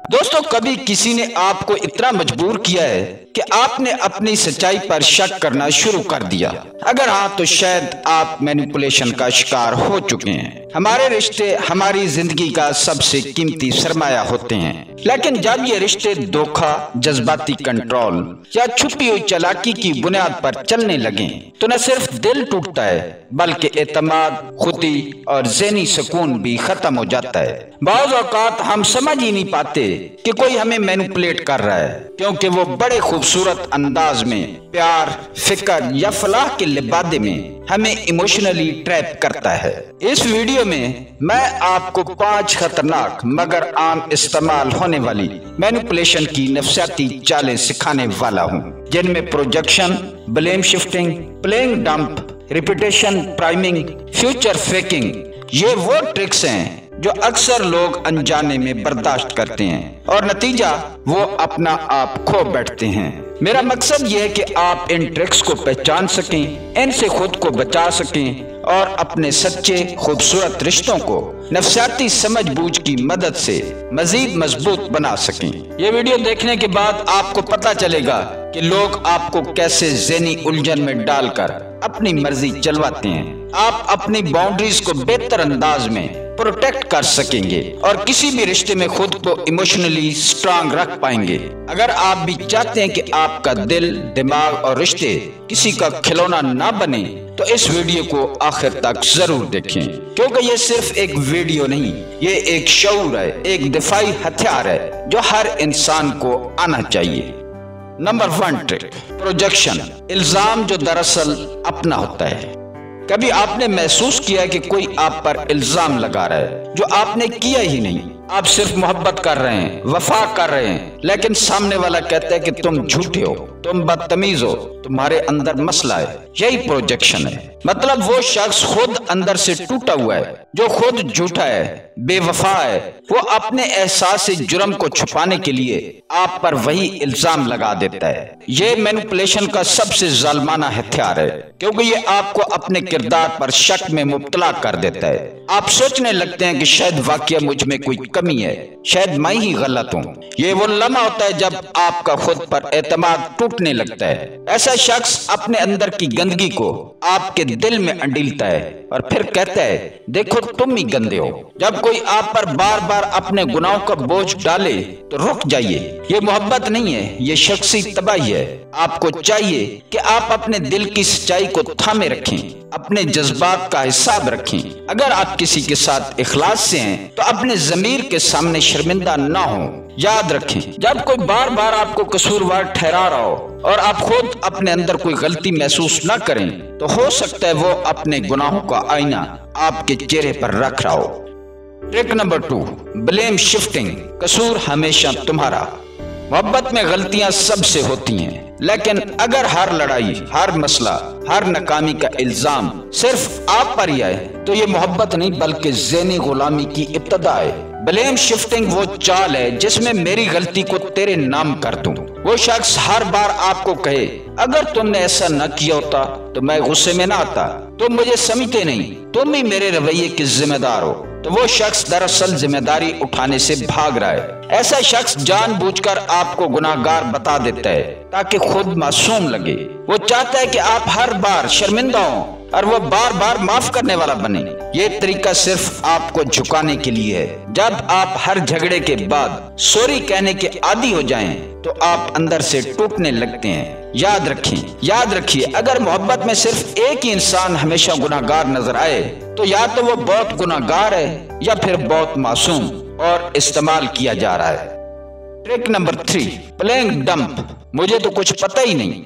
दोस्तों, कभी किसी ने आपको इतना मजबूर किया है कि आपने अपनी सच्चाई पर शक करना शुरू कर दिया? अगर हाँ, तो शायद आप मैनिपुलेशन का शिकार हो चुके हैं। हमारे रिश्ते हमारी जिंदगी का सबसे कीमती सरमाया होते हैं, लेकिन जब ये रिश्ते धोखा, जज्बाती कंट्रोल या छुपी हुई चालाकी की बुनियाद पर चलने लगे तो न सिर्फ दिल टूटता है बल्कि एतमाद, खुदी और ज़हनी सुकून भी खत्म हो जाता है। बाज़ औक़ात हम समझ ही नहीं पाते कि कोई हमें मैनिपुलेट कर रहा है, क्योंकि वो बड़े खूबसूरत अंदाज में प्यार, फिक्र या फलाह के लिबादे में हमें इमोशनली ट्रैप करता है। इस वीडियो में मैं आपको 5 खतरनाक मगर आम इस्तेमाल होने वाली मैनिपुलेशन की नफ्सियाती चालें सिखाने वाला हूँ, जिनमें projection, blame shifting, playing dump, repetition priming, future faking, ये वो ट्रिक्स हैं जो अक्सर लोग अनजाने में बर्दाश्त करते हैं और नतीजा वो अपना आप खो बैठते हैं। मेरा मकसद ये है कि आप इन ट्रिक्स को पहचान सकें, इनसे खुद को बचा सकें और अपने सच्चे खूबसूरत रिश्तों को नफ्सियाती समझबूझ की मदद से मजीद मजबूत बना सकें। ये वीडियो देखने के बाद आपको पता चलेगा कि लोग आपको कैसे ज़हनी उलझन में डालकर अपनी मर्जी चलवाते हैं। आप अपनी बाउंड्रीज को बेहतर अंदाज में प्रोटेक्ट कर सकेंगे और किसी भी रिश्ते में खुद को इमोशनली स्ट्रांग रख पाएंगे। अगर आप भी चाहते हैं कि आपका दिल, दिमाग और रिश्ते किसी का खिलौना ना बने तो इस वीडियो को आखिर तक जरूर देखें, क्योंकि ये सिर्फ एक वीडियो नहीं, ये एक शऊर है, एक दिफाई हथियार है जो हर इंसान को आना चाहिए। नंबर 1 ट्रिक, प्रोजेक्शन, इल्जाम जो दरअसल अपना होता है। कभी आपने महसूस किया कि कोई आप पर इल्जाम लगा रहा है जो आपने किया ही नहीं? आप सिर्फ मोहब्बत कर रहे हैं, वफा कर रहे हैं, लेकिन सामने वाला कहता है कि तुम झूठे हो, तुम बदतमीज हो, तुम्हारे अंदर मसला है। यही प्रोजेक्शन है। मतलब वो शख्स खुद अंदर से टूटा हुआ है, जो खुद झूठा है, बेवफा है, वो अपने एहसास से जुर्म को छुपाने के लिए आप पर वही इल्जाम लगा देता है। ये मैनिपुलेशन का सबसे जालिमाना हथियार है, क्योंकि ये आपको अपने किरदार पर शक में मुब्तला कर देता है। आप सोचने लगते हैं कि शायद वाकया मुझ में कोई कमी है, शायद मैं ही गलत हूँ। ये वो लम्हा होता है जब आपका खुद पर एतमाद टूटने लगता है। ऐसा शख्स अपने अंदर की गंदगी को आपके दिल में अंडीलता है और फिर कहता है, देखो तुम ही गंदे हो। जब कोई आप पर बार बार अपने गुनाहों का बोझ डाले तो रुक जाइए। ये मोहब्बत नहीं है, ये शख्सी तबाही है। आपको चाहिए कि आप अपने दिल की सच्चाई को थामे रखें, अपने जज्बात का हिसाब रखें। अगर आप किसी के साथ इखलास से हैं तो अपने ज़मीर के सामने शर्मिंदा ना हो। याद रखें, जब कोई बार बार आपको कसूरवार ठहरा रहा हो और आप खुद अपने अंदर कोई गलती महसूस न करें तो हो सकता है वो अपने गुनाहों का आईना आपके चेहरे पर रख रहा हो। ट्रिक नंबर 2, ब्लेम शिफ्टिंग, कसूर हमेशा तुम्हारा। मोहब्बत में गलतियां सबसे होती हैं, लेकिन अगर हर लड़ाई, हर मसला, हर नाकामी का इल्जाम सिर्फ आप पर ही आए तो ये मोहब्बत नहीं बल्कि ज़हनी गुलामी की इब्तिदा है। ब्लेम शिफ्टिंग वो चाल है जिसमें मेरी गलती को तेरे नाम कर दूं। वो शख्स हर बार आपको कहे, अगर तुमने ऐसा न किया होता तो मैं गुस्से में ना आता, तुम मुझे समझते नहीं, तुम ही मेरे रवैये के जिम्मेदार हो। तो वो शख्स दरअसल जिम्मेदारी उठाने से भाग रहा है। ऐसा शख्स जानबूझकर आपको गुनाहगार बता देता है ताकि खुद मासूम लगे। वो चाहता है कि आप हर बार शर्मिंदा हो और वो बार बार माफ करने वाला बने। ये तरीका सिर्फ आपको झुकाने के लिए है। जब आप हर झगड़े के बाद सॉरी कहने के आदी हो जाएं, तो आप अंदर से टूटने लगते हैं। याद रखिए, अगर मोहब्बत में सिर्फ एक ही इंसान हमेशा गुनाहगार नजर आए तो या तो वो बहुत गुनाहगार है या फिर बहुत मासूम और इस्तेमाल किया जा रहा है। ट्रिक नंबर 3, प्लेइंग डंप, मुझे तो कुछ पता ही नहीं।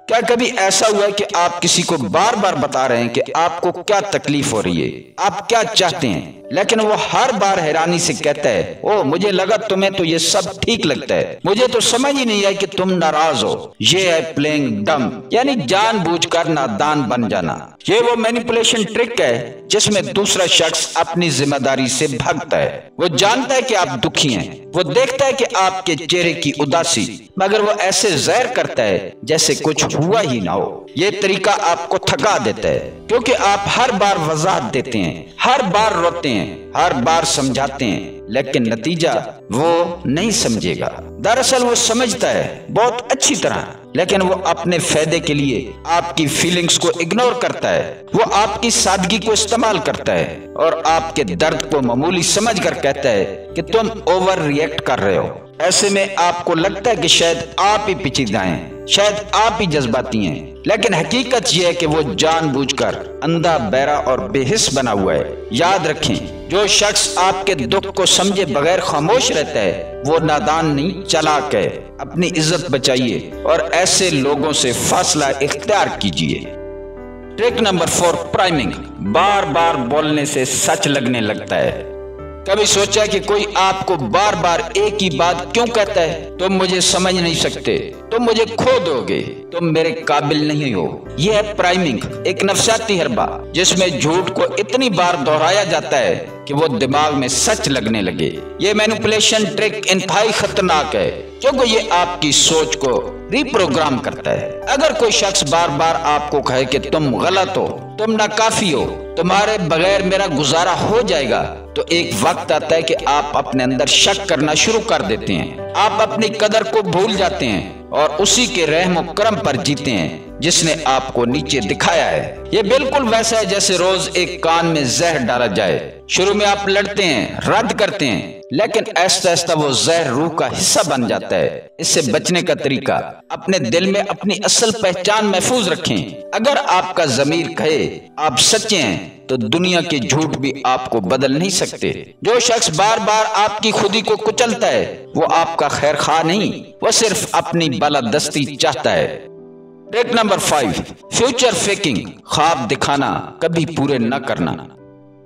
क्या कभी ऐसा हुआ है कि आप किसी को बार बार बता रहे हैं कि आपको क्या तकलीफ हो रही है, आप क्या चाहते हैं, लेकिन वो हर बार हैरानी से कहता है, ओ मुझे लगा तुम्हें तो ये सब ठीक लगता है, मुझे तो समझ ही नहीं आया कि तुम नाराज हो। ये है प्लेइंग डंप, यानी जानबूझकर नादान बन जाना। ये वो मैनिपुलेशन ट्रिक है जिसमें दूसरा शख्स अपनी जिम्मेदारी से भागता है। वो जानता है कि आप दुखी हैं, वो देखता है कि आपके चेहरे की उदासी, मगर वो ऐसे ज़ाहिर करता है जैसे कुछ हुआ ही ना हो। ये तरीका आपको थका देता है, क्योंकि आप हर बार वजाहत देते हैं, हर बार रोते हैं, हर बार समझाते हैं, لیکن نتیجہ وہ نہیں سمجھے گا۔ دراصل وہ سمجھتا ہے بہت اچھی طرح، لیکن وہ اپنے فائدے کے لیے آپ کی فیلنگز کو اگنور کرتا ہے۔ وہ آپ کی سادگی کو استعمال کرتا ہے اور آپ کے درد کو معمولی سمجھ کر کہتا ہے کہ تم اوور ری ایکٹ کر رہے ہو۔ ایسے میں آپ کو لگتا ہے کہ شاید آپ ہی پیچیدہ ہیں، شاید آپ ہی جذباتی ہیں، لیکن حقیقت یہ ہے کہ وہ جان بوجھ کر اندھا، بہرا اور بے حس بنا ہوا ہے۔ یاد رکھیں، جو شخص آپ کے دکھ کو سمجھے بغیر خاموش رہتا ہے وہ نادان نہیں، چالاک ہے۔ اپنی عزت بچائیے اور ایسے لوگوں سے فاصلہ اختیار کیجیے۔ Trick number 4، priming. بار بار بولنے سے سچ لگنے لگتا ہے۔ کبھی سوچا کہ کوئی آپ کو بار بار ایک ہی بات کیوں کہتا ہے؟ تم مجھے سمجھ نہیں سکتے، تم مجھے کھو دو گے، تم میرے قابل نہیں ہو۔ یہ ہے پرائمنگ، ایک نفسیاتی حربہ جس میں جھوٹ کو اتنی بار دہرایا جاتا ہے کہ وہ دماغ میں سچ لگنے لگے۔ یہ مینپولیشن ٹرک انتہائی خطرناک ہے کیونکہ یہ آپ کی سوچ کو ری پروگرام کرتا ہے۔ اگر کوئی شخص بار بار آپ کو کہے کہ تم غلط ہو، تم ناکافی ہو، تمہارے بغیر میرا گزارا ہو جائے گا، تو ایک وقت آتا ہے کہ آپ اپنے اندر شک کرنا شروع کر دیتے ہیں۔ آپ اپنی قدر کو بھول جاتے ہیں اور اسی کے رحم و کرم پر جیتے ہیں جس نے آپ کو نیچے دکھایا ہے۔ یہ بالکل ویسا ہے جیسے روز ایک کان میں زہر ڈالا جائے۔ شروع میں آپ لڑتے ہیں، رد کرتے ہیں، لیکن آہستہ آہستہ وہ زہر روح کا حصہ بن جاتا ہے۔ اس سے بچنے کا طریقہ، اپنے دل میں اپنی اصل پہچان محفوظ رکھیں۔ اگر آپ کا ضمیر کہے آپ سچے ہیں تو دنیا کے جھوٹ بھی آپ کو بدل نہیں سکتے۔ جو شخص بار بار آپ کی خودی کو کچلتا ہے وہ آپ کا خیر خواہ نہیں، وہ صرف اپنی بالادستی چاہتا ہے۔ Truck number 5، future faking. خواب دکھانا، کبھی پورے نہ کرنا۔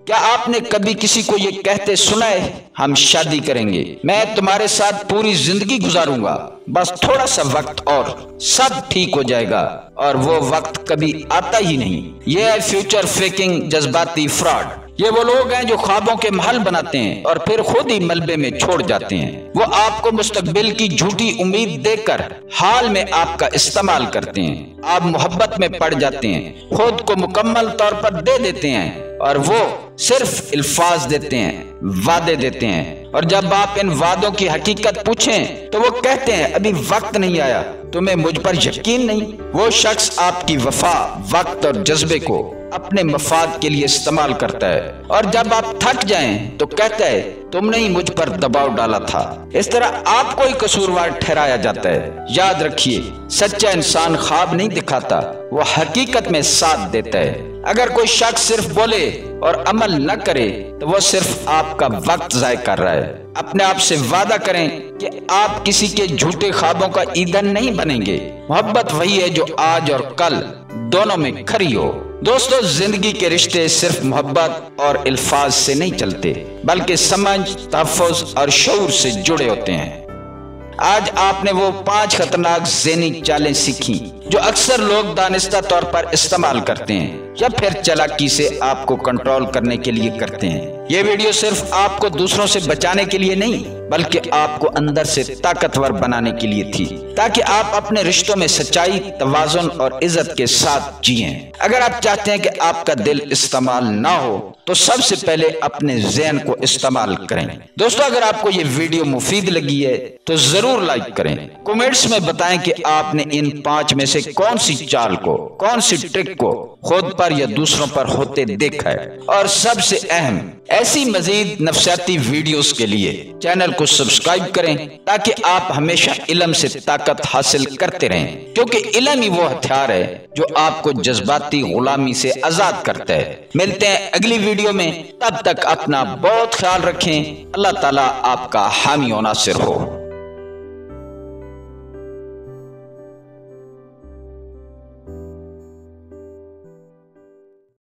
کیا آپ نے کبھی کسی کو یہ کہتے سنا ہے، ہم شادی کریں گے، میں تمہارے ساتھ پوری زندگی گزاروں گا، بس تھوڑا سا وقت اور سب ٹھیک ہو جائے گا، اور وہ وقت کبھی آتا ہی نہیں۔ یہ ہے فیوچر فیکنگ، جذباتی فراڈ۔ یہ وہ لوگ ہیں جو خوابوں کے محل بناتے ہیں اور پھر خود ہی ملبے میں چھوڑ جاتے ہیں۔ وہ آپ کو مستقبل کی جھوٹی امید دے کر حال میں آپ کا استعمال کرتے ہیں۔ آپ محبت میں پڑ جاتے ہیں، خود کو مکمل طور پر دے دیتے ہیں اور وہ صرف الفاظ دیتے ہیں، وعدے دیتے ہیں، اور جب آپ ان وعدوں کی حقیقت پوچھیں تو وہ کہتے ہیں ابھی وقت نہیں آیا، تمہیں مجھ پر یقین نہیں۔ وہ شخص آپ کی وفا، وقت اور جذبے کو اپنے مفاد کے لیے استعمال کرتا ہے، اور جب آپ تھک جائیں تو کہتا ہے تم نے ہی مجھ پر دباؤ ڈالا تھا۔ اس طرح آپ کو ہی قصوروار ٹھہرایا جاتا ہے۔ یاد رکھیے، سچا انسان خواب نہیں دکھاتا، وہ حقیقت میں ساتھ دیتا ہے۔ اگر کوئی شخص صرف بولے اور عمل نہ کرے تو وہ صرف آپ کا وقت ضائع کر رہا ہے۔ اپنے آپ سے وعدہ کریں کہ آپ کسی کے جھوٹے خوابوں کا ایندھن نہیں بنیں گے۔ محبت وہی ہے جو آج اور کل دونوں میں کھری ہو۔ دوستو، زندگی کے رشتے صرف محبت اور الفاظ سے نہیں چلتے، بلکہ سمجھ، تحفظ اور شعور سے جڑے ہوتے ہیں۔ آج آپ نے وہ 5 خطرناک ذہنی چالیں سیکھی جو اکثر لوگ دانستہ طور پر استعمال کرتے ہیں یا پھر چالاکی سے آپ کو کنٹرول کرنے کے لیے کرتے ہیں۔ یہ ویڈیو صرف آپ کو دوسروں سے بچانے کے لیے نہیں بلکہ آپ کو اندر سے طاقتور بنانے کے لیے تھی، تاکہ آپ اپنے رشتوں میں سچائی، توازن اور عزت کے ساتھ جیئیں۔ اگر آپ چاہتے ہیں کہ آپ کا دل استعمال نہ ہو تو سب سے پہلے اپنے ذہن کو استعمال کریں۔ دوستو، اگر آپ کو یہ ویڈیو مفید لگی ہے تو ضرور لائک کریں۔ کمنٹس میں بتائیں کہ آپ نے ان 5 میں سے کون سی چال کو، کون سی ٹرک کو خود پر یا دوسروں پر ہوتے دیکھا ہے، اور سب سے اہم، ایسی مزید نفسیاتی ویڈیوز کے لیے چینل کو سبسکرائب کریں تاکہ آپ ہمیشہ علم سے طاقت حاصل کرتے رہیں، کیونکہ علم ہی وہ ہتھیار ہے جو آپ کو جذباتی غلامی سے آزاد کرتا ہے۔ ملتے ہیں اگلی ویڈیو میں، تب تک اپنا بہت خیال رکھیں۔ اللہ تعالیٰ آپ کا حامی و ناصر ہو۔